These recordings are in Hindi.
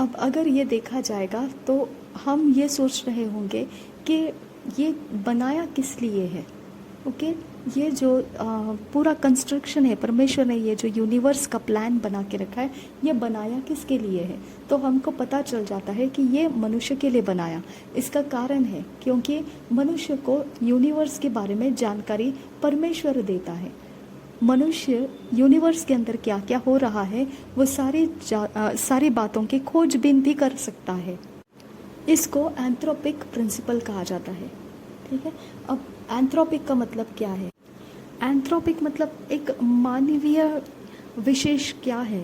अब अगर ये देखा जाएगा तो हम ये सोच रहे होंगे कि ये बनाया किस लिए है। ओके, ये जो पूरा कंस्ट्रक्शन है, परमेश्वर ने ये जो यूनिवर्स का प्लान बना के रखा है, ये बनाया किसके लिए है। तो हमको पता चल जाता है कि ये मनुष्य के लिए बनाया। इसका कारण है क्योंकि मनुष्य को यूनिवर्स के बारे में जानकारी परमेश्वर देता है। मनुष्य यूनिवर्स के अंदर क्या क्या हो रहा है वो सारी बातों की खोजबीन भी कर सकता है। इसको एंथ्रोपिक प्रिंसिपल कहा जाता है। ठीक है, अब एंथ्रोपिक का मतलब क्या है। एंथ्रोपिक मतलब एक मानवीय विशेष क्या है।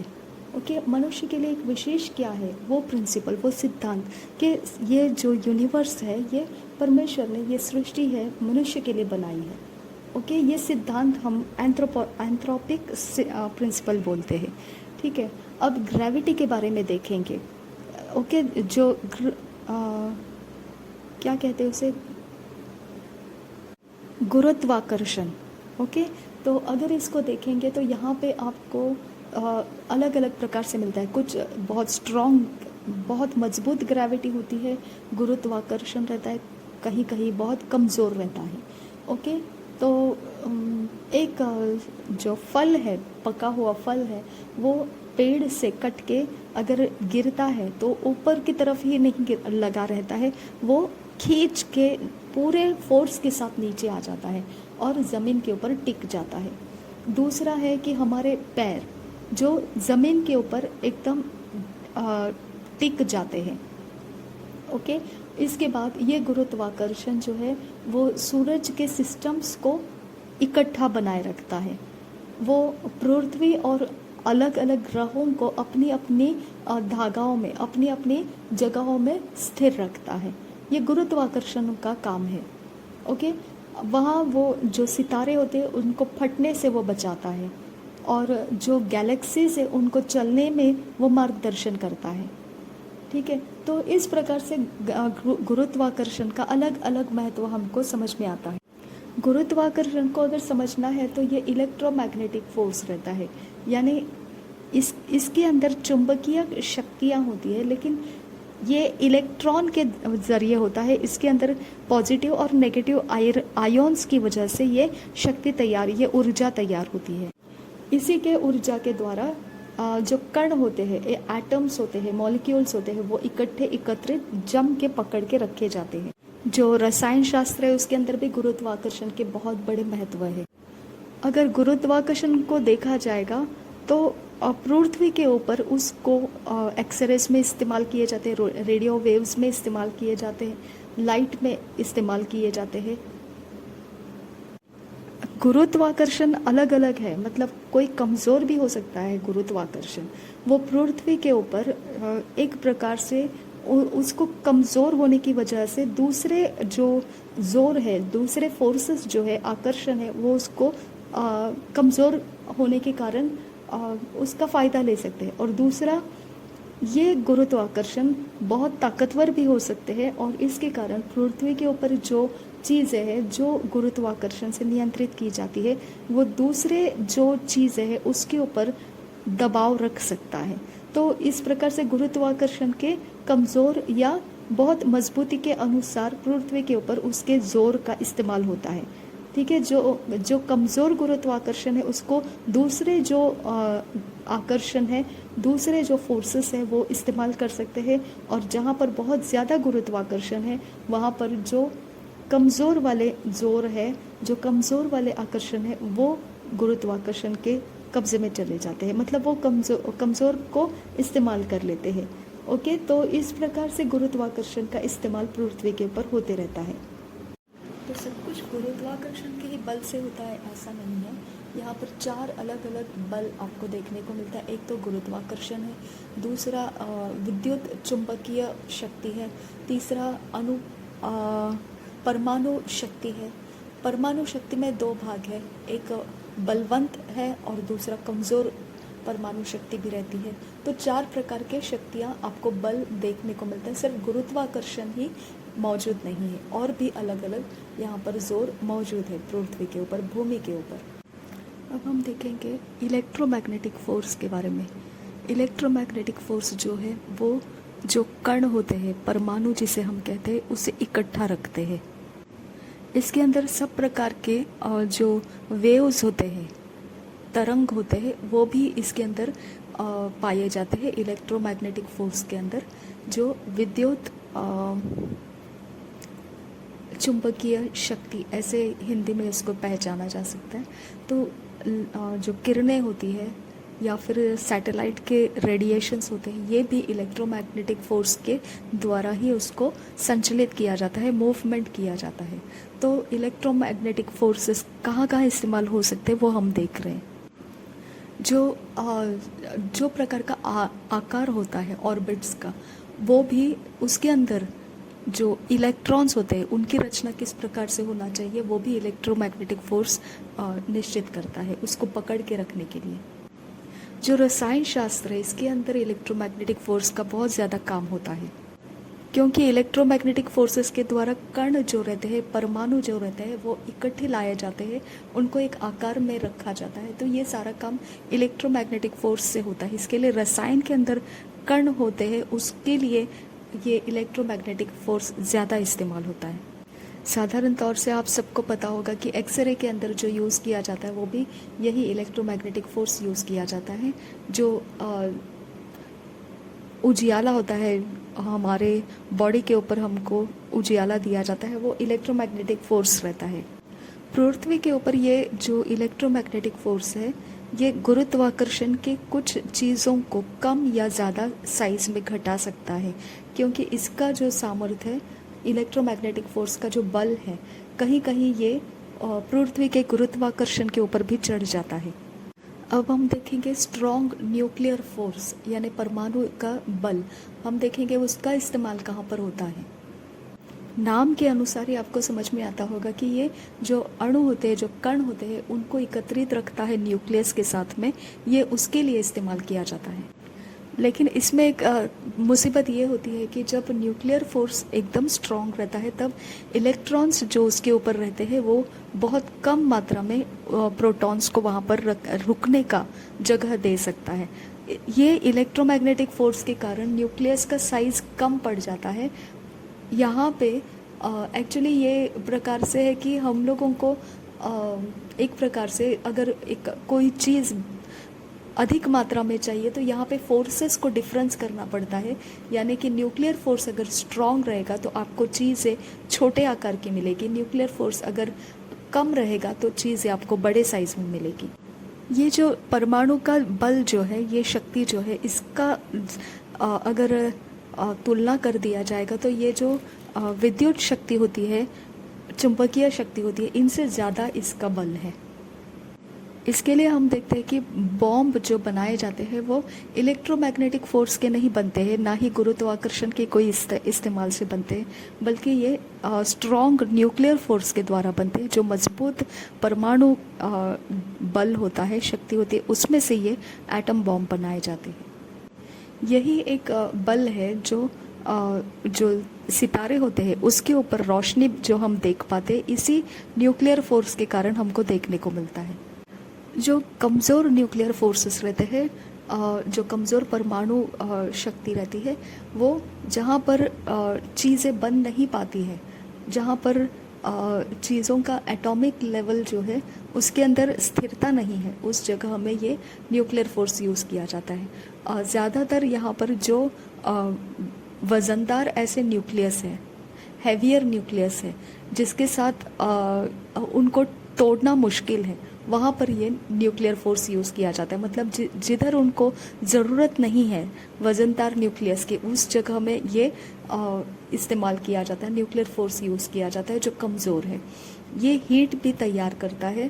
ओके, मनुष्य के लिए एक विशेष क्या है, वो प्रिंसिपल, वो सिद्धांत कि ये जो यूनिवर्स है ये परमेश्वर ने, ये सृष्टि है मनुष्य के लिए बनाई है। ओके, ये सिद्धांत हम एंथ्रोपिक प्रिंसिपल बोलते हैं। ठीक है, अब ग्रेविटी के बारे में देखेंगे। ओके, जो क्या कहते हैं उसे, गुरुत्वाकर्षण। ओके, तो अगर इसको देखेंगे तो यहाँ पे आपको अलग अलग प्रकार से मिलता है। कुछ बहुत स्ट्रॉन्ग, बहुत मजबूत ग्रेविटी होती है, गुरुत्वाकर्षण रहता है, कहीं कहीं बहुत कमज़ोर रहता है। ओके, तो एक जो फल है, पका हुआ फल है, वो पेड़ से कट के अगर गिरता है तो ऊपर की तरफ ही नहीं लगा रहता है, वो खींच के पूरे फोर्स के साथ नीचे आ जाता है और ज़मीन के ऊपर टिक जाता है। दूसरा है कि हमारे पैर जो ज़मीन के ऊपर एकदम टिक जाते हैं। ओके, इसके बाद ये गुरुत्वाकर्षण जो है वो सूरज के सिस्टम्स को इकट्ठा बनाए रखता है। वो पृथ्वी और अलग अलग ग्रहों को अपनी अपनी धागाओं में, अपनी अपनी जगहों में स्थिर रखता है। ये गुरुत्वाकर्षण का काम है। ओके, वहाँ वो जो सितारे होते हैं उनको फटने से वो बचाता है और जो गैलेक्सीज है उनको चलने में वो मार्गदर्शन करता है। ठीक है, तो इस प्रकार से गुरुत्वाकर्षण का अलग अलग महत्व हमको समझ में आता है। गुरुत्वाकर्षण को अगर समझना है तो ये इलेक्ट्रोमैग्नेटिक फोर्स रहता है, यानी इसके अंदर चुंबकीय शक्तियाँ होती है, लेकिन ये इलेक्ट्रॉन के ज़रिए होता है। इसके अंदर पॉजिटिव और नेगेटिव आयोन्स की वजह से ये शक्ति तैयार, ये ऊर्जा तैयार होती है। इसी के ऊर्जा के द्वारा जो कण होते हैं, एटम्स होते हैं, मॉलिक्यूल्स होते हैं, वो इकट्ठे एकत्रित जम के पकड़ के रखे जाते हैं। जो रसायन शास्त्र है उसके अंदर भी गुरुत्वाकर्षण के बहुत बड़े महत्व है। अगर गुरुत्वाकर्षण को देखा जाएगा तो पृथ्वी के ऊपर उसको एक्सरेज में इस्तेमाल किए जाते हैं, रेडियो वेव्स में इस्तेमाल किए जाते हैं, लाइट में इस्तेमाल किए जाते हैं। गुरुत्वाकर्षण अलग अलग है, मतलब कोई कमज़ोर भी हो सकता है गुरुत्वाकर्षण। वो पृथ्वी के ऊपर एक प्रकार से उसको कमज़ोर होने की वजह से दूसरे जो जोर है, दूसरे फोर्सेस जो है, आकर्षण है, वो उसको कमज़ोर होने के कारण उसका फ़ायदा ले सकते हैं। और दूसरा, ये गुरुत्वाकर्षण बहुत ताकतवर भी हो सकते हैं और इसके कारण पृथ्वी के ऊपर जो चीज़ें हैं जो गुरुत्वाकर्षण से नियंत्रित की जाती है, वो दूसरे जो चीज़ें हैं उसके ऊपर दबाव रख सकता है। तो इस प्रकार से गुरुत्वाकर्षण के कमज़ोर या बहुत मजबूती के अनुसार पृथ्वी के ऊपर उसके जोर का इस्तेमाल होता है। ठीक है, जो कमज़ोर गुरुत्वाकर्षण है उसको दूसरे जो आकर्षण है, दूसरे जो फोर्सेस है वो इस्तेमाल कर सकते हैं, और जहाँ पर बहुत ज़्यादा गुरुत्वाकर्षण है वहाँ पर जो कमज़ोर वाले जोर है, जो कमज़ोर वाले आकर्षण है, वो गुरुत्वाकर्षण के कब्जे में चले जाते हैं, मतलब वो कमज़ोर को इस्तेमाल कर लेते हैं। ओके, तो इस प्रकार से गुरुत्वाकर्षण का इस्तेमाल पृथ्वी के ऊपर होते रहता है। तो सब कुछ गुरुत्वाकर्षण के ही बल से होता है ऐसा नहीं है। यहाँ पर 4 अलग अलग बल आपको देखने को मिलता है। एक तो गुरुत्वाकर्षण है, दूसरा विद्युत चुंबकीय शक्ति है, तीसरा परमाणु शक्ति है। परमाणु शक्ति में 2 भाग है, एक बलवंत है और दूसरा कमज़ोर परमाणु शक्ति भी रहती है। तो 4 प्रकार के शक्तियाँ आपको बल देखने को मिलता है, सिर्फ गुरुत्वाकर्षण ही मौजूद नहीं है, और भी अलग अलग यहाँ पर जोर मौजूद है पृथ्वी के ऊपर, भूमि के ऊपर। अब हम देखेंगे इलेक्ट्रोमैग्नेटिक फोर्स के बारे में। इलेक्ट्रोमैग्नेटिक फोर्स जो है वो जो कण होते हैं, परमाणु जिसे हम कहते हैं, उसे इकट्ठा रखते हैं। इसके अंदर सब प्रकार के जो वेव्स होते हैं, तरंग होते हैं, वो भी इसके अंदर पाए जाते हैं इलेक्ट्रोमैग्नेटिक फोर्स के अंदर, जो विद्युत चुंबकीय शक्ति, ऐसे हिंदी में इसको पहचाना जा सकता है। तो जो किरणें होती है या फिर सैटेलाइट के रेडिएशंस होते हैं, ये भी इलेक्ट्रोमैग्नेटिक फोर्स के द्वारा ही उसको संचालित किया जाता है, मूवमेंट किया जाता है। तो इलेक्ट्रोमैग्नेटिक फोर्सेस कहाँ कहाँ इस्तेमाल हो सकते हैं वो हम देख रहे हैं। जो प्रकार का आकार होता है ऑर्बिट्स का, वो भी उसके अंदर जो इलेक्ट्रॉन्स होते हैं उनकी रचना किस प्रकार से होना चाहिए, वो भी इलेक्ट्रोमैग्नेटिक फोर्स निश्चित करता है उसको पकड़ के रखने के लिए। जो रसायन शास्त्र है, इसके अंदर इलेक्ट्रोमैग्नेटिक फोर्स का बहुत ज़्यादा काम होता है, क्योंकि इलेक्ट्रोमैग्नेटिक फोर्सेस के द्वारा कण जो रहते हैं, परमाणु जो रहते हैं, वो इकट्ठे लाए जाते हैं, उनको एक आकार में रखा जाता है। तो ये सारा काम इलेक्ट्रोमैग्नेटिक फोर्स से होता है। इसके लिए रसायन के अंदर कण होते हैं, उसके लिए ये इलेक्ट्रोमैग्नेटिक फोर्स ज़्यादा इस्तेमाल होता है। साधारण तौर से आप सबको पता होगा कि एक्सरे के अंदर जो यूज़ किया जाता है वो भी यही इलेक्ट्रोमैग्नेटिक फोर्स यूज़ किया जाता है। जो उजियाला होता है हमारे बॉडी के ऊपर, हमको उजियाला दिया जाता है, वो इलेक्ट्रोमैग्नेटिक फोर्स रहता है। पृथ्वी के ऊपर ये जो इलेक्ट्रोमैग्नेटिक फोर्स है, ये गुरुत्वाकर्षण के कुछ चीज़ों को कम या ज़्यादा साइज में घटा सकता है, क्योंकि इसका जो सामर्थ्य है, इलेक्ट्रोमैग्नेटिक फोर्स का जो बल है, कहीं कहीं ये पृथ्वी के गुरुत्वाकर्षण के ऊपर भी चढ़ जाता है। अब हम देखेंगे स्ट्रॉन्ग न्यूक्लियर फोर्स, यानी परमाणु का बल। हम देखेंगे उसका इस्तेमाल कहाँ पर होता है। नाम के अनुसार ही आपको समझ में आता होगा कि ये जो अणु होते हैं, जो कण होते हैं, उनको एकत्रित रखता है न्यूक्लियस के साथ में, ये उसके लिए इस्तेमाल किया जाता है। लेकिन इसमें एक मुसीबत ये होती है कि जब न्यूक्लियर फोर्स एकदम स्ट्रॉन्ग रहता है, तब इलेक्ट्रॉन्स जो उसके ऊपर रहते हैं वो बहुत कम मात्रा में प्रोटॉन्स को वहाँ पर रुकने का जगह दे सकता है। ये इलेक्ट्रोमैग्नेटिक फोर्स के कारण न्यूक्लियस का साइज़ कम पड़ जाता है। यहाँ पे एक्चुअली ये प्रकार से है कि हम लोगों को एक प्रकार से अगर कोई चीज़ अधिक मात्रा में चाहिए तो यहाँ पे फोर्सेस को डिफरेंस करना पड़ता है। यानी कि न्यूक्लियर फोर्स अगर स्ट्रॉन्ग रहेगा तो आपको चीज़ें छोटे आकार की मिलेगी, न्यूक्लियर फोर्स अगर कम रहेगा तो चीज़ें आपको बड़े साइज में मिलेगी। ये जो परमाणु का बल जो है, ये शक्ति जो है, इसका अगर तुलना कर दिया जाएगा तो ये जो विद्युत शक्ति होती है, चुंबकीय शक्ति होती है, इनसे ज़्यादा इसका बल है। इसके लिए हम देखते हैं कि बॉम्ब जो बनाए जाते हैं वो इलेक्ट्रोमैग्नेटिक फोर्स के नहीं बनते हैं, ना ही गुरुत्वाकर्षण के कोई इस्तेमाल से बनते हैं, बल्कि ये स्ट्रॉन्ग न्यूक्लियर फोर्स के द्वारा बनते हैं। जो मजबूत परमाणु बल होता है, शक्ति होती है, उसमें से ये एटम बॉम्ब बनाए जाते हैं। यही एक बल है जो सितारे होते हैं उसके ऊपर रोशनी जो हम देख पाते हैं, इसी न्यूक्लियर फोर्स के कारण हमको देखने को मिलता है। जो कमज़ोर न्यूक्लियर फोर्सेस रहते हैं, जो कमज़ोर परमाणु शक्ति रहती है, वो जहाँ पर चीज़ें बन नहीं पाती है, जहाँ पर चीज़ों का एटॉमिक लेवल जो है उसके अंदर स्थिरता नहीं है, उस जगह में ये न्यूक्लियर फोर्स यूज़ किया जाता है। ज़्यादातर यहाँ पर जो वज़नदार ऐसे न्यूक्लियस है, हैवियर न्यूक्लियस है, जिसके साथ उनको तोड़ना मुश्किल है, वहाँ पर ये न्यूक्लियर फोर्स यूज़ किया जाता है। मतलब जिधर उनको ज़रूरत नहीं है वज़नदार न्यूक्लियस की, उस जगह में ये इस्तेमाल किया जाता है, न्यूक्लियर फोर्स यूज़ किया जाता है जो कमज़ोर है। ये हीट भी तैयार करता है।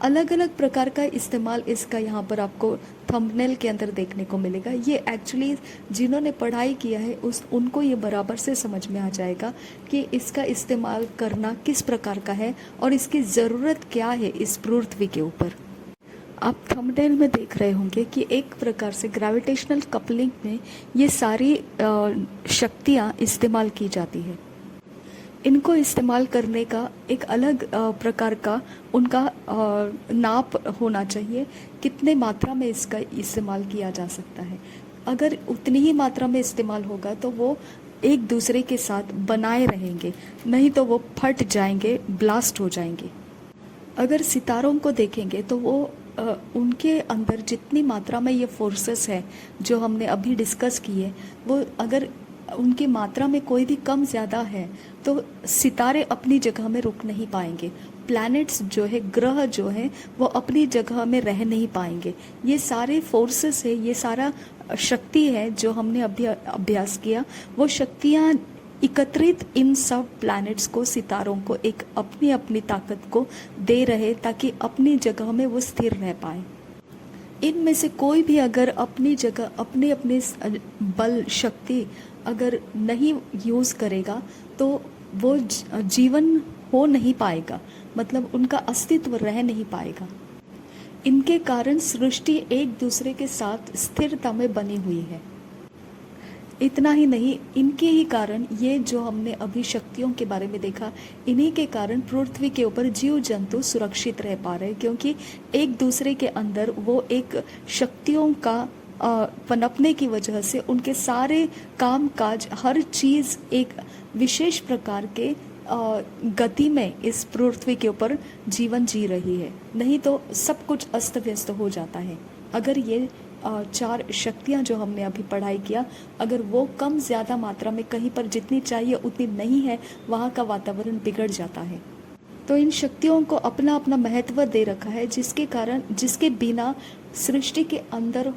अलग अलग प्रकार का इस्तेमाल इसका यहाँ पर आपको थंबनेल के अंदर देखने को मिलेगा। ये एक्चुअली जिन्होंने पढ़ाई किया है उनको ये बराबर से समझ में आ जाएगा कि इसका इस्तेमाल करना किस प्रकार का है और इसकी ज़रूरत क्या है इस पृथ्वी के ऊपर। आप थंबनेल में देख रहे होंगे कि एक प्रकार से ग्रेविटेशनल कपलिंग में ये सारी शक्तियाँ इस्तेमाल की जाती है। इनको इस्तेमाल करने का एक अलग प्रकार का उनका नाप होना चाहिए, कितने मात्रा में इसका इस्तेमाल किया जा सकता है। अगर उतनी ही मात्रा में इस्तेमाल होगा तो वो एक दूसरे के साथ बनाए रहेंगे, नहीं तो वो फट जाएंगे, ब्लास्ट हो जाएंगे। अगर सितारों को देखेंगे तो वो उनके अंदर जितनी मात्रा में ये फोर्सेस है जो हमने अभी डिस्कस किए, वो अगर उनकी मात्रा में कोई भी कम ज़्यादा है तो सितारे अपनी जगह में रुक नहीं पाएंगे। प्लैनेट्स जो है, ग्रह जो है, वो अपनी जगह में रह नहीं पाएंगे। ये सारे फोर्सेस है, ये सारा शक्ति है जो हमने अभी अभ्यास किया, वो शक्तियाँ एकत्रित इन सब प्लैनेट्स को, सितारों को एक अपनी अपनी ताकत को दे रहे ताकि अपनी जगह में वो स्थिर रह पाए। इनमें से कोई भी अगर अपनी जगह, अपने अपने बल शक्ति अगर नहीं यूज़ करेगा तो वो जीवन हो नहीं पाएगा, मतलब उनका अस्तित्व रह नहीं पाएगा। इनके कारण सृष्टि एक दूसरे के साथ स्थिरता में बनी हुई है। इतना ही नहीं, इनके ही कारण, ये जो हमने अभी शक्तियों के बारे में देखा, इन्हीं के कारण पृथ्वी के ऊपर जीव जंतु सुरक्षित रह पा रहे हैं, क्योंकि एक दूसरे के अंदर वो एक शक्तियों का पनपने की वजह से उनके सारे काम काज, हर चीज़ एक विशेष प्रकार के गति में इस पृथ्वी के ऊपर जीवन जी रही है। नहीं तो सब कुछ अस्त व्यस्त हो जाता है। अगर ये चार शक्तियाँ जो हमने अभी पढ़ाई किया, अगर वो कम ज़्यादा मात्रा में कहीं पर जितनी चाहिए उतनी नहीं है, वहाँ का वातावरण बिगड़ जाता है। तो इन शक्तियों को अपना अपना महत्व दे रखा है, जिसके कारण, जिसके बिना सृष्टि के अंदर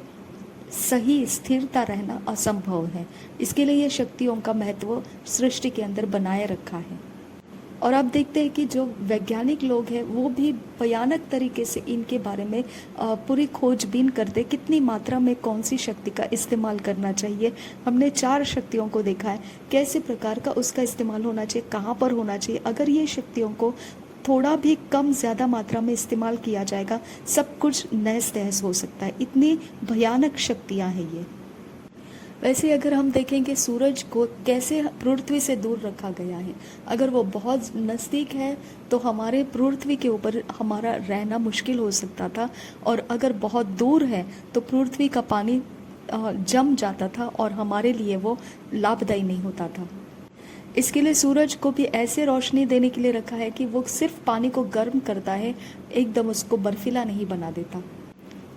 सही स्थिरता रहना असंभव है। इसके लिए ये शक्तियों का महत्व सृष्टि के अंदर बनाए रखा है। और आप देखते हैं कि जो वैज्ञानिक लोग हैं वो भी भयानक तरीके से इनके बारे में पूरी खोजबीन करते, कितनी मात्रा में कौन सी शक्ति का इस्तेमाल करना चाहिए। हमने 4 शक्तियों को देखा है, कैसे प्रकार का उसका इस्तेमाल होना चाहिए, कहाँ पर होना चाहिए। अगर ये शक्तियों को थोड़ा भी कम ज़्यादा मात्रा में इस्तेमाल किया जाएगा, सब कुछ नहस तहस हो सकता है। इतनी भयानक शक्तियाँ हैं ये। वैसे अगर हम देखेंगे सूरज को कैसे पृथ्वी से दूर रखा गया है, अगर वो बहुत नज़दीक है तो हमारे पृथ्वी के ऊपर हमारा रहना मुश्किल हो सकता था, और अगर बहुत दूर है तो पृथ्वी का पानी जम जाता था और हमारे लिए वो लाभदायी नहीं होता था। इसके लिए सूरज को भी ऐसे रोशनी देने के लिए रखा है कि वो सिर्फ पानी को गर्म करता है, एकदम उसको बर्फीला नहीं बना देता।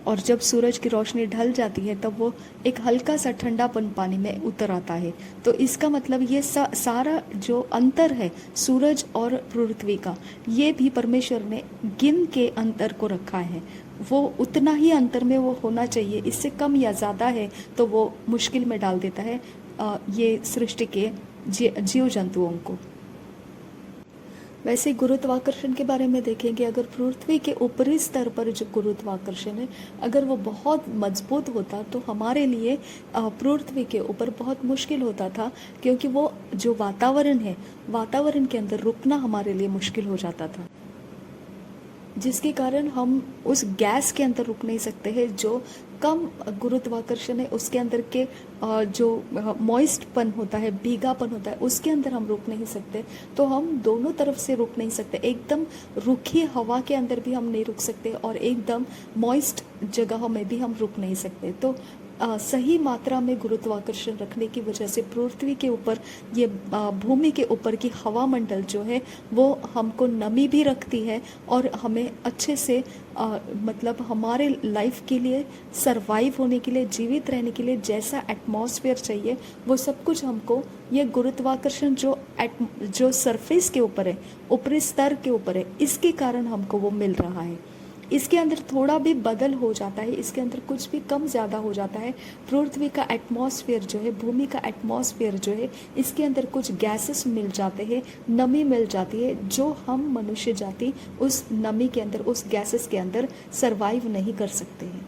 और जब सूरज की रोशनी ढल जाती है तब वो एक हल्का सा ठंडापन पानी में उतर आता है। तो इसका मतलब ये सारा जो अंतर है सूरज और पृथ्वी का, ये भी परमेश्वर ने गिन के अंतर को रखा है। वो उतना ही अंतर में वो होना चाहिए, इससे कम या ज़्यादा है तो वो मुश्किल में डाल देता है ये सृष्टि के जीव जंतुओं को। वैसे गुरुत्वाकर्षण के बारे में देखेंगे, अगर पृथ्वी के ऊपरी स्तर पर जो गुरुत्वाकर्षण है, अगर वो बहुत मजबूत होता तो हमारे लिए पृथ्वी के ऊपर बहुत मुश्किल होता था, क्योंकि वो जो वातावरण है, वातावरण के अंदर रुकना हमारे लिए मुश्किल हो जाता था, जिसके कारण हम उस गैस के अंदर रुक नहीं सकते हैं जो कम गुरुत्वाकर्षण है, उसके अंदर के जो मॉइस्टपन होता है, भीगापन होता है, उसके अंदर हम रुक नहीं सकते। तो हम दोनों तरफ से रुक नहीं सकते, एकदम रुखी हवा के अंदर भी हम नहीं रुक सकते और एकदम मॉइस्ट जगहों में भी हम रुक नहीं सकते। तो सही मात्रा में गुरुत्वाकर्षण रखने की वजह से पृथ्वी के ऊपर, ये भूमि के ऊपर की हवा मंडल जो है वो हमको नमी भी रखती है और हमें अच्छे से मतलब हमारे लाइफ के लिए, सरवाइव होने के लिए, जीवित रहने के लिए जैसा एटमॉस्फेयर चाहिए वो सब कुछ हमको ये गुरुत्वाकर्षण जो सरफेस के ऊपर है, ऊपरी स्तर के ऊपर है, इसके कारण हमको वो मिल रहा है। इसके अंदर थोड़ा भी बदल हो जाता है, इसके अंदर कुछ भी कम ज़्यादा हो जाता है, पृथ्वी का एटमॉस्फेयर जो है, भूमि का एटमॉस्फेयर जो है, इसके अंदर कुछ गैसेस मिल जाते हैं, नमी मिल जाती है, जो हम मनुष्य जाति उस नमी के अंदर, उस गैसेस के अंदर सरवाइव नहीं कर सकते हैं।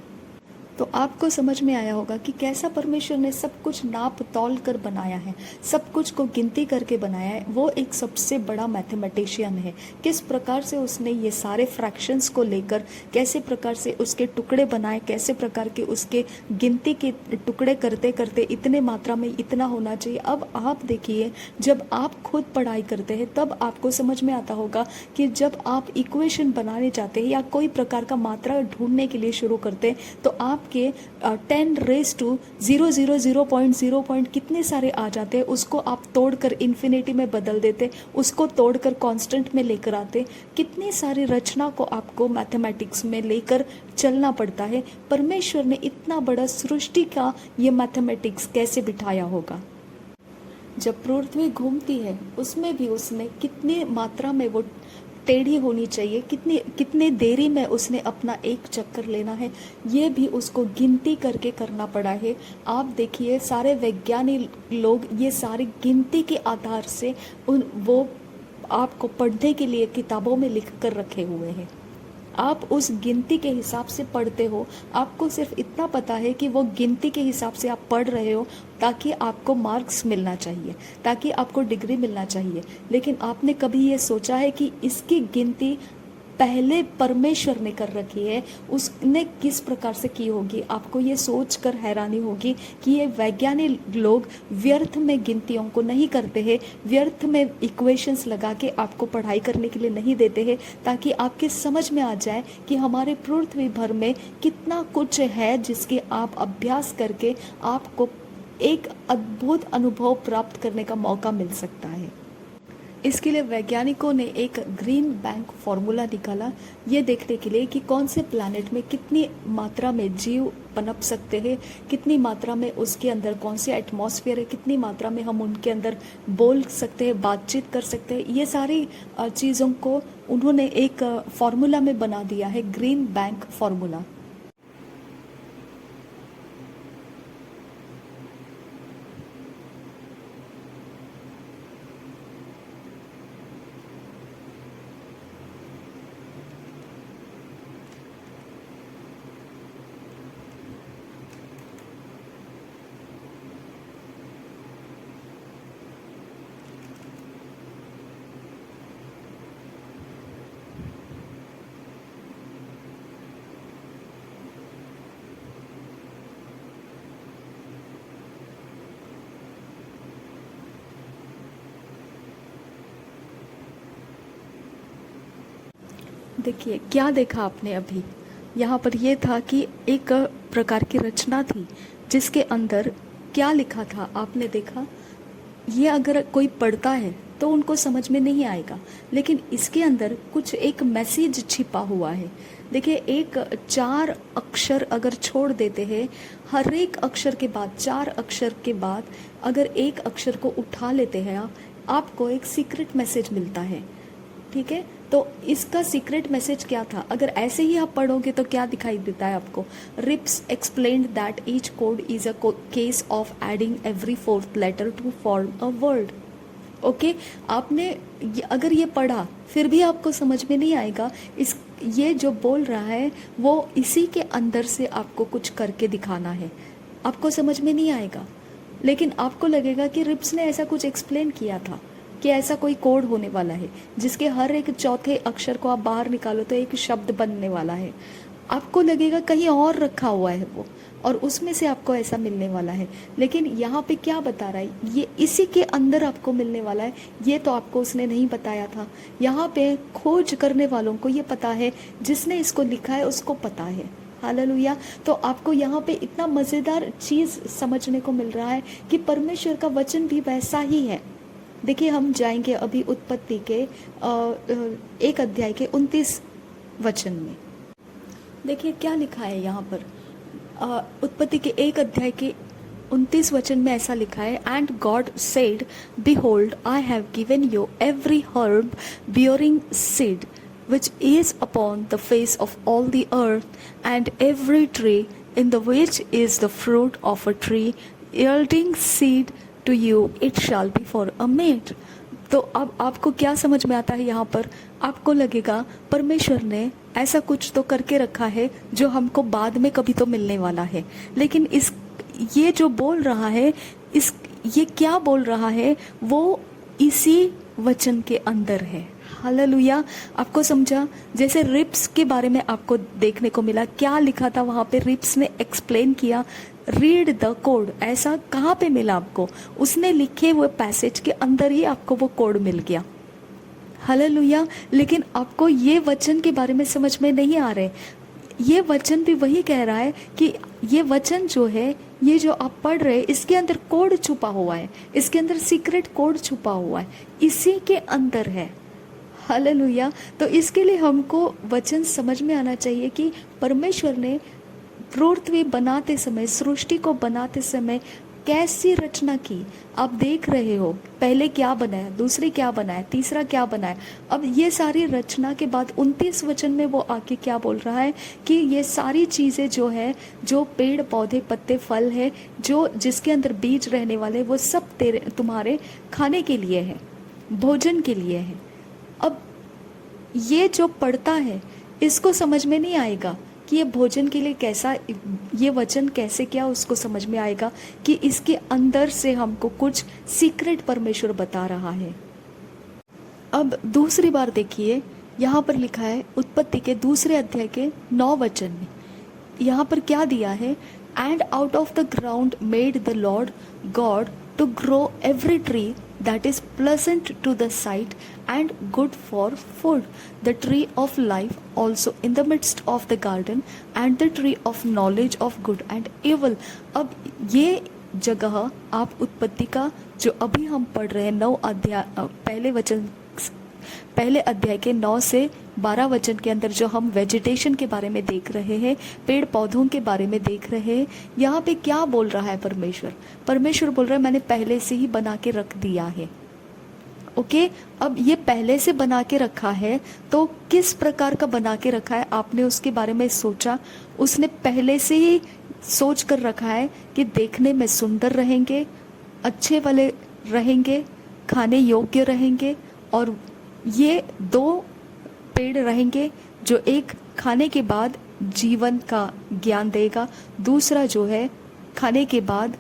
तो आपको समझ में आया होगा कि कैसा परमेश्वर ने सब कुछ नाप तौल कर बनाया है, सब कुछ को गिनती करके बनाया है। वो एक सबसे बड़ा मैथमेटिशियन है। किस प्रकार से उसने ये सारे फ्रैक्शंस को लेकर, कैसे प्रकार से उसके टुकड़े बनाए, कैसे प्रकार के उसके गिनती के टुकड़े करते करते इतने मात्रा में इतना होना चाहिए। अब आप देखिए, जब आप खुद पढ़ाई करते हैं तब आपको समझ में आता होगा कि जब आप इक्वेशन बनाने जाते हैं या कोई प्रकार का मात्रा ढूंढने के लिए शुरू करते हैं तो आप आपके 10⁻000 कितने सारे आ जाते हैं, उसको आप तोड़कर इन्फिनिटी में बदल देते, उसको तोड़कर कांस्टेंट में लेकर आते। कितनी सारी रचना को आपको मैथमेटिक्स में लेकर चलना पड़ता है। परमेश्वर ने इतना बड़ा सृष्टि का ये मैथमेटिक्स कैसे बिठाया होगा। जब पृथ्वी घूमती है उसमें भी उसने कितनी मात्रा में वो टेढ़ी होनी चाहिए, कितने देरी में उसने अपना एक चक्कर लेना है, ये भी उसको गिनती करके करना पड़ा है। आप देखिए सारे वैज्ञानिक लोग ये सारी गिनती के आधार से वो आपको पढ़ने के लिए किताबों में लिख कर रखे हुए हैं। आप उस गिनती के हिसाब से पढ़ते हो, आपको सिर्फ इतना पता है कि वो गिनती के हिसाब से आप पढ़ रहे हो ताकि आपको मार्क्स मिलना चाहिए, ताकि आपको डिग्री मिलना चाहिए। लेकिन आपने कभी ये सोचा है कि इसकी गिनती पहले परमेश्वर ने कर रखी है, उसने किस प्रकार से की होगी। आपको ये सोचकर हैरानी होगी कि ये वैज्ञानिक लोग व्यर्थ में गिनतियों को नहीं करते हैं, व्यर्थ में इक्वेशंस लगा के आपको पढ़ाई करने के लिए नहीं देते हैं, ताकि आपके समझ में आ जाए कि हमारे पृथ्वी भर में कितना कुछ है जिसके आप अभ्यास करके आपको एक अद्भुत अनुभव प्राप्त करने का मौका मिल सकता है। इसके लिए वैज्ञानिकों ने एक ग्रीन बैंक फॉर्मूला निकाला, ये देखने के लिए कि कौन से प्लैनेट में कितनी मात्रा में जीव पनप सकते हैं, कितनी मात्रा में उसके अंदर कौन से एटमॉस्फेयर है, कितनी मात्रा में हम उनके अंदर बोल सकते हैं, बातचीत कर सकते हैं। ये सारी चीज़ों को उन्होंने एक फॉर्मूला में बना दिया है, ग्रीन बैंक फॉर्मूला। देखिए क्या देखा आपने अभी, यहाँ पर ये था कि एक प्रकार की रचना थी जिसके अंदर क्या लिखा था आपने देखा। ये अगर कोई पढ़ता है तो उनको समझ में नहीं आएगा, लेकिन इसके अंदर कुछ एक मैसेज छिपा हुआ है। देखिए एक 4 अक्षर अगर छोड़ देते हैं, हर एक अक्षर के बाद 4 अक्षर के बाद अगर एक अक्षर को उठा लेते हैं आपको एक सीक्रेट मैसेज मिलता है। ठीक है, तो इसका सीक्रेट मैसेज क्या था, अगर ऐसे ही आप पढ़ोगे तो क्या दिखाई देता है आपको। Rips explained that each code is a case of adding every 4th letter to form a word. Okay, आपने अगर ये पढ़ा फिर भी आपको समझ में नहीं आएगा, ये जो बोल रहा है वो इसी के अंदर से आपको कुछ करके दिखाना है, आपको समझ में नहीं आएगा। लेकिन आपको लगेगा कि रिप्स ने ऐसा कुछ एक्सप्लेन किया था कि ऐसा कोई कोड होने वाला है जिसके हर एक चौथे अक्षर को आप बाहर निकालो तो एक शब्द बनने वाला है। आपको लगेगा कहीं और रखा हुआ है वो, और उसमें से आपको ऐसा मिलने वाला है। लेकिन यहाँ पे क्या बता रहा है, ये इसी के अंदर आपको मिलने वाला है, ये तो आपको उसने नहीं बताया था। यहाँ पे खोज करने वालों को ये पता है, जिसने इसको लिखा है उसको पता है। हालेलुया। तो आपको यहाँ पे इतना मज़ेदार चीज़ समझने को मिल रहा है कि परमेश्वर का वचन भी वैसा ही है। देखिए हम जाएंगे अभी उत्पत्ति के 1 अध्याय के 29 वचन में। देखिए क्या लिखा है यहाँ पर, उत्पत्ति के 1 अध्याय के 29 वचन में ऐसा लिखा है, and God said behold I have given you every herb bearing seed which is upon the face of all the earth, and every tree in the which is the fruit of a tree yielding seed, to you it shall be for a meat। तो अब आपको क्या समझ में आता है, यहाँ पर आपको लगेगा परमेश्वर ने ऐसा कुछ तो करके रखा है जो हमको बाद में कभी तो मिलने वाला है। लेकिन ये जो बोल रहा है, ये क्या बोल रहा है, वो इसी वचन के अंदर है। हालेलुया। आपको समझा, जैसे रिप्स के बारे में आपको देखने को मिला, क्या लिखा था वहाँ पे, रिप्स ने एक्सप्लेन किया, रीड द कोड। ऐसा कहाँ पे मिला आपको, उसने लिखे हुए पैसेज के अंदर ही आपको वो कोड मिल गया। हालेलुया। लेकिन आपको ये वचन के बारे में समझ में नहीं आ रहे, ये वचन भी वही कह रहा है कि ये वचन जो है, ये जो आप पढ़ रहे हैं, इसके अंदर कोड छुपा हुआ है, इसके अंदर सीक्रेट कोड छुपा हुआ है, इसी के अंदर है। हालेलुया। तो इसके लिए हमको वचन समझ में आना चाहिए कि परमेश्वर ने पृथ्वी बनाते समय, सृष्टि को बनाते समय कैसी रचना की। आप देख रहे हो, पहले क्या बनाया, दूसरे क्या बनाया, तीसरा क्या बनाया। अब ये सारी रचना के बाद 29 वचन में वो आके क्या बोल रहा है कि ये सारी चीज़ें जो है, जो पेड़ पौधे पत्ते फल है, जो जिसके अंदर बीज रहने वाले, वो सब तुम्हारे खाने के लिए है, भोजन के लिए है। अब ये जो पढ़ता है इसको समझ में नहीं आएगा कि ये भोजन के लिए कैसा, ये वचन कैसे, क्या उसको समझ में आएगा कि इसके अंदर से हमको कुछ सीक्रेट परमेश्वर बता रहा है। अब दूसरी बार देखिए, यहाँ पर लिखा है उत्पत्ति के 2 अध्याय के 9 वचन में, यहाँ पर क्या दिया है, and out of the ground made the Lord God to grow every tree that is pleasant to the sight and good for food, the tree of life also in the midst of the garden and the tree of knowledge of good and evil। अब ये जगह आप उत्पत्ति का जो अभी हम पढ़ रहे हैं 9 अध्याय, पहले अध्याय के 9 से 12 वचन के अंदर जो हम वेजिटेशन के बारे में देख रहे हैं, पेड़ पौधों के बारे में देख रहे हैं, यहाँ पे क्या बोल रहा है परमेश्वर? परमेश्वर बोल रहा है मैंने पहले से ही बना के रख दिया है। ओके, अब ये पहले से बना के रखा है, तो किस प्रकार का बना के रखा है? आपने उसके बारे में सोचा? उसने पहले से ही सोच कर रखा है कि देखने में सुंदर रहेंगे, अच्छे वाले रहेंगे, खाने योग्य रहेंगे, और ये 2 पेड़ रहेंगे, जो एक खाने के बाद जीवन का ज्ञान देगा, दूसरा जो है खाने के बाद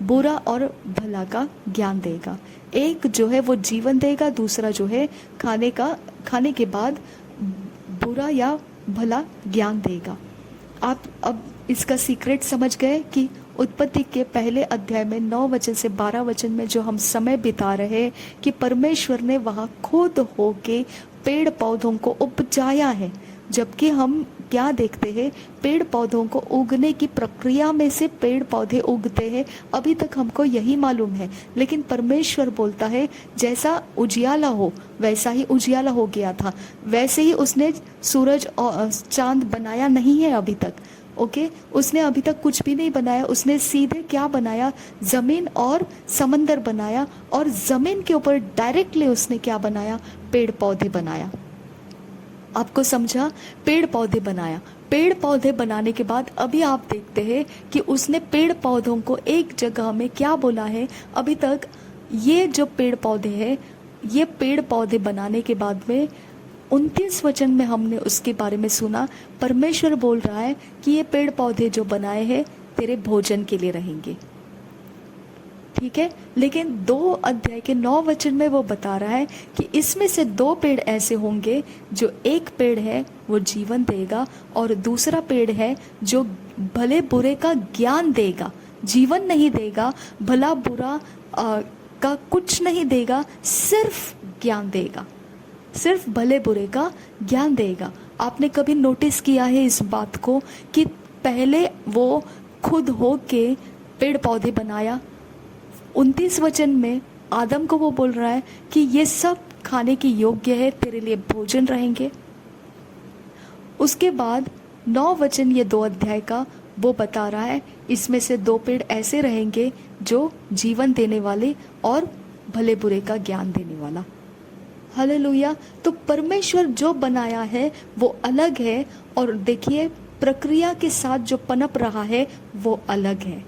बुरा और भला का ज्ञान देगा। एक जो है वो जीवन देगा, दूसरा जो है खाने के बाद बुरा या भला ज्ञान देगा। आप अब इसका सीक्रेट समझ गए कि उत्पत्ति के पहले अध्याय में 9 वचन से 12 वचन में जो हम समय बिता रहे हैं कि परमेश्वर ने वहाँ खुद होके पेड़ पौधों को उपजाया है। जबकि हम क्या देखते हैं, पेड़ पौधों को उगने की प्रक्रिया में से पेड़ पौधे उगते हैं, अभी तक हमको यही मालूम है। लेकिन परमेश्वर बोलता है जैसा उजियाला हो वैसा ही उजियाला हो गया था, वैसे ही उसने सूरज और चांद बनाया नहीं है अभी तक। ओके, उसने अभी तक कुछ भी नहीं बनाया, उसने सीधे क्या बनाया, जमीन और समंदर बनाया, और जमीन के ऊपर डायरेक्टली उसने क्या बनाया, पेड़ पौधे बनाया। आपको समझा? पेड़ पौधे बनाया। पेड़ पौधे बनाने के बाद अभी आप देखते हैं कि उसने पेड़ पौधों को एक जगह में क्या बोला है। अभी तक ये जो पेड़ पौधे हैं, ये पेड़ पौधे बनाने के बाद में 29 वचन में हमने उसके बारे में सुना, परमेश्वर बोल रहा है कि ये पेड़ पौधे जो बनाए हैं तेरे भोजन के लिए रहेंगे। ठीक है, लेकिन 2 अध्याय के 9 वचन में वो बता रहा है कि इसमें से 2 पेड़ ऐसे होंगे, जो एक पेड़ है वो जीवन देगा, और दूसरा पेड़ है जो भले बुरे का ज्ञान देगा। जीवन नहीं देगा, भला बुरा का कुछ नहीं देगा, सिर्फ ज्ञान देगा, सिर्फ भले बुरे का ज्ञान देगा। आपने कभी नोटिस किया है इस बात को कि पहले वो खुद हो के पेड़ पौधे बनाया, 29 वचन में आदम को वो बोल रहा है कि ये सब खाने के योग्य है, तेरे लिए भोजन रहेंगे। उसके बाद 9 वचन, ये 2 अध्याय का, वो बता रहा है इसमें से 2 पेड़ ऐसे रहेंगे जो जीवन देने वाले और भले बुरे का ज्ञान देने वाला। हालेलुया। तो परमेश्वर जो बनाया है वो अलग है, और देखिए प्रक्रिया के साथ जो पनप रहा है वो अलग है।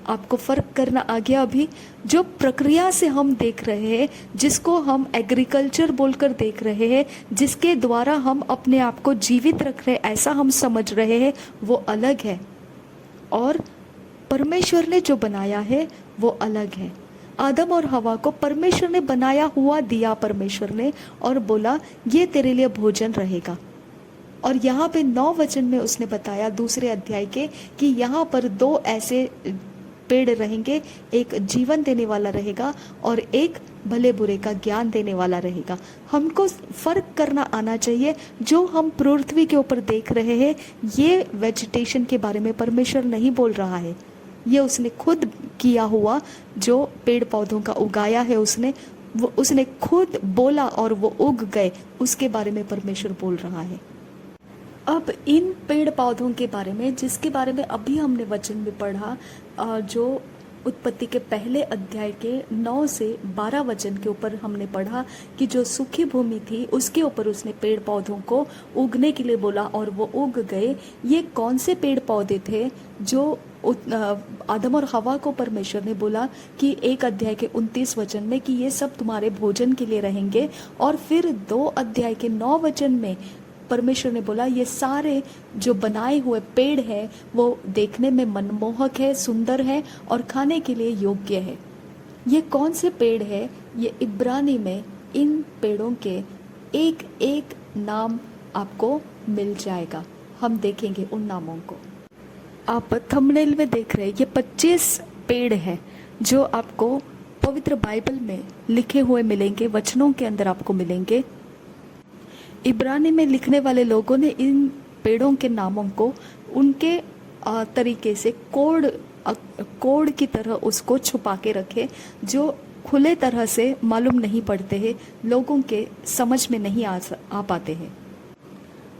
आपको फर्क करना आ गया? अभी जो प्रक्रिया से हम देख रहे हैं, जिसको हम एग्रीकल्चर बोलकर देख रहे हैं, जिसके द्वारा हम अपने आप को जीवित रख रहे हैं, ऐसा हम समझ रहे हैं, वो अलग है। और परमेश्वर ने जो बनाया है वो अलग है। आदम और हवा को परमेश्वर ने बनाया हुआ दिया परमेश्वर ने, और बोला ये तेरे लिए भोजन रहेगा। और यहाँ पे 9 वचन में उसने बताया 2 अध्याय के कि यहाँ पर 2 ऐसे पेड़ रहेंगे, एक जीवन देने वाला रहेगा और एक भले बुरे का ज्ञान देने वाला रहेगा। हमको फर्क करना आना चाहिए। जो हम पृथ्वी के ऊपर देख रहे हैं, ये वेजिटेशन के बारे में परमेश्वर नहीं बोल रहा है, ये उसने खुद किया हुआ, जो पेड़ पौधों का उगाया है उसने खुद बोला और वो उग गए, उसके बारे में परमेश्वर बोल रहा है। अब इन पेड़ पौधों के बारे में, जिसके बारे में अभी हमने वचन में पढ़ा, जो उत्पत्ति के पहले अध्याय के 9 से 12 वचन के ऊपर हमने पढ़ा कि जो सूखी भूमि थी उसके ऊपर उसने पेड़ पौधों को उगने के लिए बोला और वो उग गए। ये कौन से पेड़ पौधे थे जो आदम और हवा को परमेश्वर ने बोला कि 1 अध्याय के 29 वचन में कि ये सब तुम्हारे भोजन के लिए रहेंगे, और फिर 2 अध्याय के 9 वचन में परमेश्वर ने बोला ये सारे जो बनाए हुए पेड़ है वो देखने में मनमोहक है, सुंदर है और खाने के लिए योग्य है। ये कौन से पेड़ है? ये इब्रानी में इन पेड़ों के एक एक नाम आपको मिल जाएगा। हम देखेंगे उन नामों को। आप थंबनेल में देख रहे हैं, ये 25 पेड़ है जो आपको पवित्र बाइबल में लिखे हुए मिलेंगे, वचनों के अंदर आपको मिलेंगे। इब्रानी में लिखने वाले लोगों ने इन पेड़ों के नामों को उनके तरीके से कोड की तरह उसको छुपा के रखे, जो खुले तरह से मालूम नहीं पड़ते हैं, लोगों के समझ में नहीं आ पाते हैं।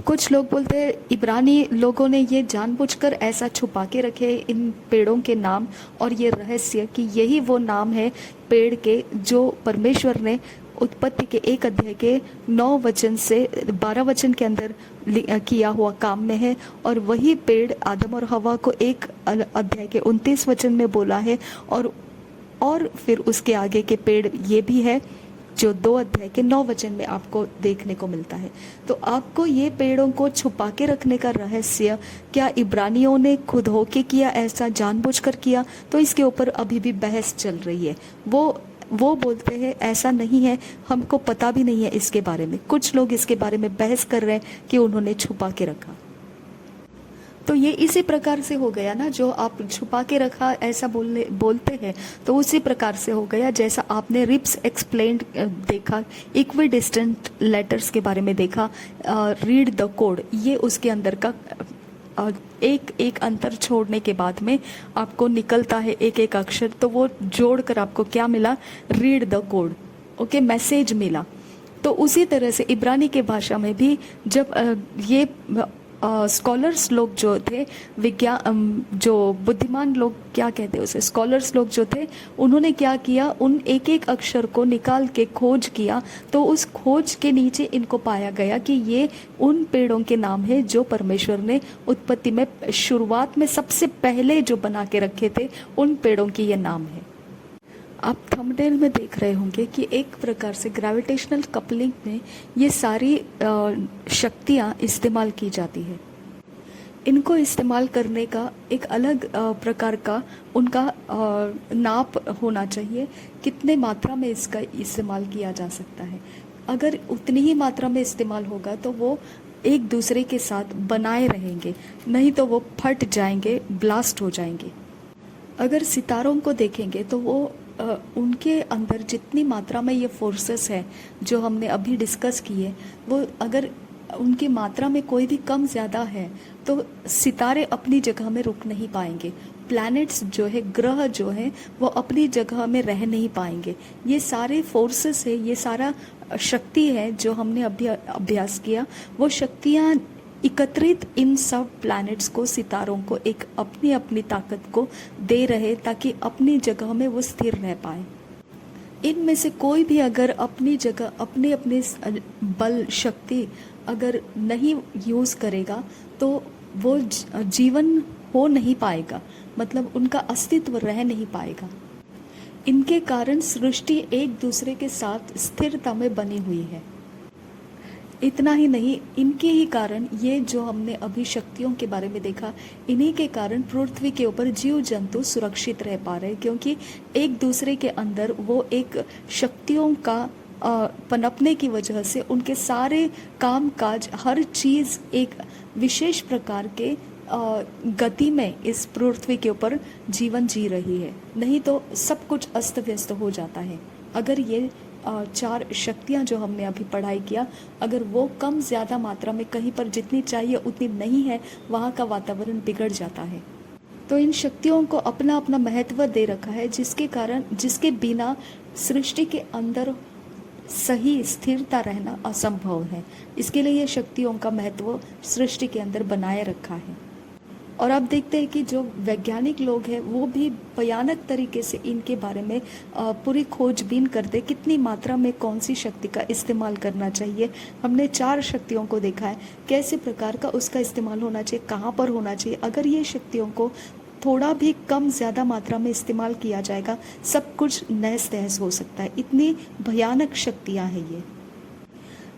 कुछ लोग बोलते हैं इब्रानी लोगों ने ये जानबूझकर ऐसा छुपा के रखे इन पेड़ों के नाम और ये रहस्य कि यही वो नाम है पेड़ के जो परमेश्वर ने उत्पत्ति के 1 अध्याय के 9 वचन से 12 वचन के अंदर किया हुआ काम में है, और वही पेड़ आदम और हवा को 1 अध्याय के 29 वचन में बोला है, और फिर उसके आगे के पेड़ ये भी है जो 2 अध्याय के 9 वचन में आपको देखने को मिलता है। तो आपको ये पेड़ों को छुपा के रखने का रहस्य क्या इब्रानियों ने खुद होके किया, ऐसा जानबूझकर किया? तो इसके ऊपर अभी भी बहस चल रही है। वो बोलते हैं ऐसा नहीं है, हमको पता भी नहीं है इसके बारे में। कुछ लोग इसके बारे में बहस कर रहे हैं कि उन्होंने छुपा के रखा। तो ये इसी प्रकार से हो गया ना, जो आप छुपा के रखा ऐसा बोलते हैं, तो उसी प्रकार से हो गया जैसा आपने रिप्स एक्सप्लेन्ड देखा, इक्विडिस्टेंट लेटर्स के बारे में देखा, रीड द कोड, ये उसके अंदर का एक एक अंतर छोड़ने के बाद में आपको निकलता है एक एक अक्षर, तो वो जोड़कर आपको क्या मिला? Read the code, okay, message मिला। तो उसी तरह से इब्रानी के भाषा में भी जब ये स्कॉलर्स लोग जो थे, जो बुद्धिमान लोग क्या कहते हैं उसे, स्कॉलर्स लोग जो थे, उन्होंने क्या किया, उन एक एक अक्षर को निकाल के खोज किया, तो उस खोज के नीचे इनको पाया गया कि ये उन पेड़ों के नाम है जो परमेश्वर ने उत्पत्ति में शुरुआत में सबसे पहले जो बना के रखे थे, उन पेड़ों की ये नाम है। आप थंबनेल में देख रहे होंगे कि एक प्रकार से ग्रेविटेशनल कपलिंग में ये सारी शक्तियाँ इस्तेमाल की जाती है। इनको इस्तेमाल करने का एक अलग प्रकार का उनका नाप होना चाहिए, कितने मात्रा में इसका इस्तेमाल किया जा सकता है। अगर उतनी ही मात्रा में इस्तेमाल होगा तो वो एक दूसरे के साथ बनाए रहेंगे, नहीं तो वो फट जाएंगे, ब्लास्ट हो जाएंगे। अगर सितारों को देखेंगे तो वो उनके अंदर जितनी मात्रा में ये फोर्सेस है जो हमने अभी डिस्कस किए, वो अगर उनकी मात्रा में कोई भी कम ज़्यादा है तो सितारे अपनी जगह में रुक नहीं पाएंगे, प्लैनेट्स जो है, ग्रह जो है, वो अपनी जगह में रह नहीं पाएंगे। ये सारे फोर्सेस है, ये सारा शक्ति है जो हमने अभी अभ्यास किया, वो शक्तियाँ एकत्रित इन सब प्लैनेट्स को, सितारों को एक अपनी अपनी ताकत को दे रहे ताकि अपनी जगह में वो स्थिर रह पाए। इनमें से कोई भी अगर अपनी जगह, अपने अपने बल शक्ति अगर नहीं यूज़ करेगा तो वो जीवन हो नहीं पाएगा, मतलब उनका अस्तित्व रह नहीं पाएगा। इनके कारण सृष्टि एक दूसरे के साथ स्थिरता में बनी हुई है। इतना ही नहीं, इनके ही कारण, ये जो हमने अभी शक्तियों के बारे में देखा, इन्हीं के कारण पृथ्वी के ऊपर जीव जंतु सुरक्षित रह पा रहे, क्योंकि एक दूसरे के अंदर वो एक शक्तियों का पनपने की वजह से उनके सारे काम काज, हर चीज़ एक विशेष प्रकार के गति में इस पृथ्वी के ऊपर जीवन जी रही है, नहीं तो सब कुछ अस्त व्यस्त हो जाता है। अगर ये चार शक्तियाँ जो हमने अभी पढ़ाई किया, अगर वो कम ज़्यादा मात्रा में कहीं पर जितनी चाहिए उतनी नहीं है, वहाँ का वातावरण बिगड़ जाता है। तो इन शक्तियों को अपना अपना महत्व दे रखा है, जिसके बिना सृष्टि के अंदर सही स्थिरता रहना असंभव है। इसके लिए ये शक्तियों का महत्व सृष्टि के अंदर बनाए रखा है। और अब देखते हैं कि जो वैज्ञानिक लोग हैं वो भी भयानक तरीके से इनके बारे में पूरी खोजबीन करते, कितनी मात्रा में कौन सी शक्ति का इस्तेमाल करना चाहिए। हमने 4 शक्तियों को देखा है, कैसे प्रकार का उसका इस्तेमाल होना चाहिए, कहाँ पर होना चाहिए। अगर ये शक्तियों को थोड़ा भी कम ज़्यादा मात्रा में इस्तेमाल किया जाएगा, सब कुछ नहस तहस हो सकता है। इतनी भयानक शक्तियाँ हैं ये।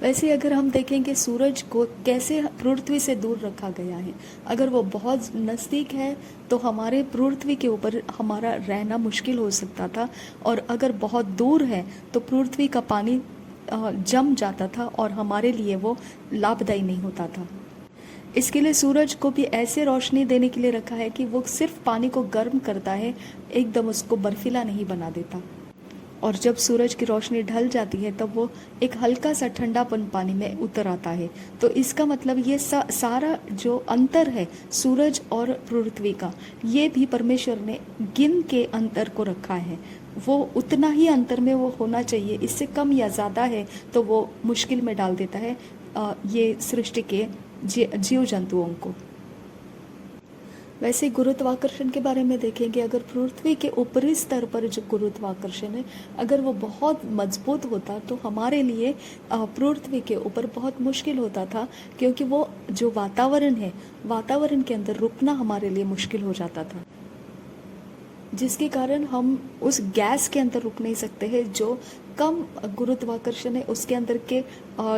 वैसे अगर हम देखेंगे सूरज को कैसे पृथ्वी से दूर रखा गया है, अगर वो बहुत नज़दीक है तो हमारे पृथ्वी के ऊपर हमारा रहना मुश्किल हो सकता था, और अगर बहुत दूर है तो पृथ्वी का पानी जम जाता था और हमारे लिए वो लाभदायी नहीं होता था। इसके लिए सूरज को भी ऐसे रोशनी देने के लिए रखा है कि वो सिर्फ पानी को गर्म करता है, एकदम उसको बर्फीला नहीं बना देता। और जब सूरज की रोशनी ढल जाती है तब वो एक हल्का सा ठंडापन पानी में उतर आता है। तो इसका मतलब ये सारा जो अंतर है सूरज और पृथ्वी का, ये भी परमेश्वर ने गिन के अंतर को रखा है। वो उतना ही अंतर में वो होना चाहिए, इससे कम या ज़्यादा है तो वो मुश्किल में डाल देता है ये सृष्टि के जीव जंतुओं को। वैसे गुरुत्वाकर्षण के बारे में देखेंगे, अगर पृथ्वी के ऊपरी स्तर पर जो गुरुत्वाकर्षण है, अगर वो बहुत मजबूत होता तो हमारे लिए पृथ्वी के ऊपर बहुत मुश्किल होता था, क्योंकि वो जो वातावरण है, वातावरण के अंदर रुकना हमारे लिए मुश्किल हो जाता था, जिसके कारण हम उस गैस के अंदर रुक नहीं सकते हैं जो कम गुरुत्वाकर्षण है, उसके अंदर के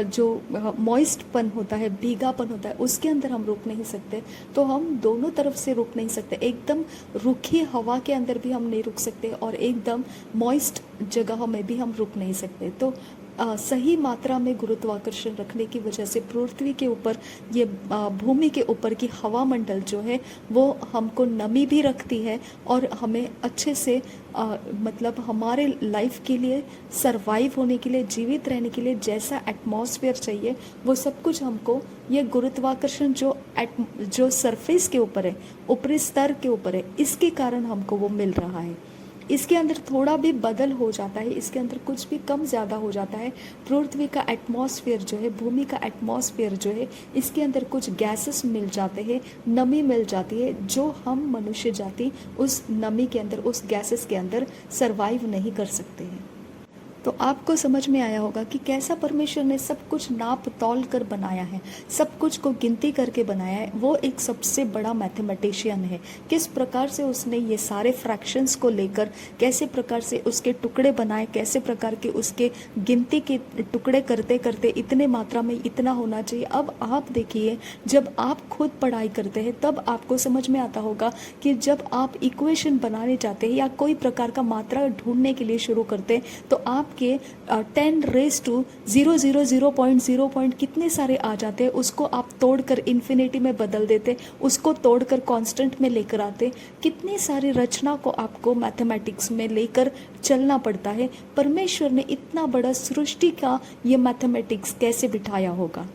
जो मॉइस्टपन होता है, भीगापन होता है, उसके अंदर हम रुक नहीं सकते। तो हम दोनों तरफ से रुक नहीं सकते, एकदम रुखी हवा के अंदर भी हम नहीं रुक सकते और एकदम मॉइस्ट जगह में भी हम रुक नहीं सकते। तो सही मात्रा में गुरुत्वाकर्षण रखने की वजह से पृथ्वी के ऊपर ये भूमि के ऊपर की हवा मंडल जो है वो हमको नमी भी रखती है और हमें अच्छे से मतलब हमारे लाइफ के लिए सरवाइव होने के लिए, जीवित रहने के लिए जैसा एटमॉस्फेयर चाहिए वो सब कुछ हमको ये गुरुत्वाकर्षण जो सरफेस के ऊपर है, ऊपरी स्तर के ऊपर है, इसके कारण हमको वो मिल रहा है। इसके अंदर थोड़ा भी बदल हो जाता है, इसके अंदर कुछ भी कम ज़्यादा हो जाता है, पृथ्वी का एटमॉस्फेयर जो है, भूमि का एटमॉस्फेयर जो है, इसके अंदर कुछ गैसेस मिल जाते हैं, नमी मिल जाती है, जो हम मनुष्य जाति उस नमी के अंदर, उस गैसेस के अंदर सरवाइव नहीं कर सकते हैं। तो आपको समझ में आया होगा कि कैसा परमेश्वर ने सब कुछ नाप तौल कर बनाया है, सब कुछ को गिनती करके बनाया है। वो एक सबसे बड़ा मैथमेटिशियन है। किस प्रकार से उसने ये सारे फ्रैक्शंस को लेकर कैसे प्रकार से उसके टुकड़े बनाए, कैसे प्रकार के उसके गिनती के टुकड़े करते करते इतने मात्रा में इतना होना चाहिए। अब आप देखिए, जब आप खुद पढ़ाई करते हैं तब आपको समझ में आता होगा कि जब आप इक्वेशन बनाने चाहते हैं या कोई प्रकार का मात्रा ढूंढने के लिए शुरू करते हैं तो आप के 10 रेज़ टू 0.0 कितने सारे आ जाते हैं, उसको आप तोड़कर इन्फिनिटी में बदल देते, उसको तोड़कर कांस्टेंट में लेकर आते। कितनी सारी रचना को आपको मैथमेटिक्स में लेकर चलना पड़ता है। परमेश्वर ने इतना बड़ा सृष्टि का ये मैथमेटिक्स कैसे बिठाया होगा।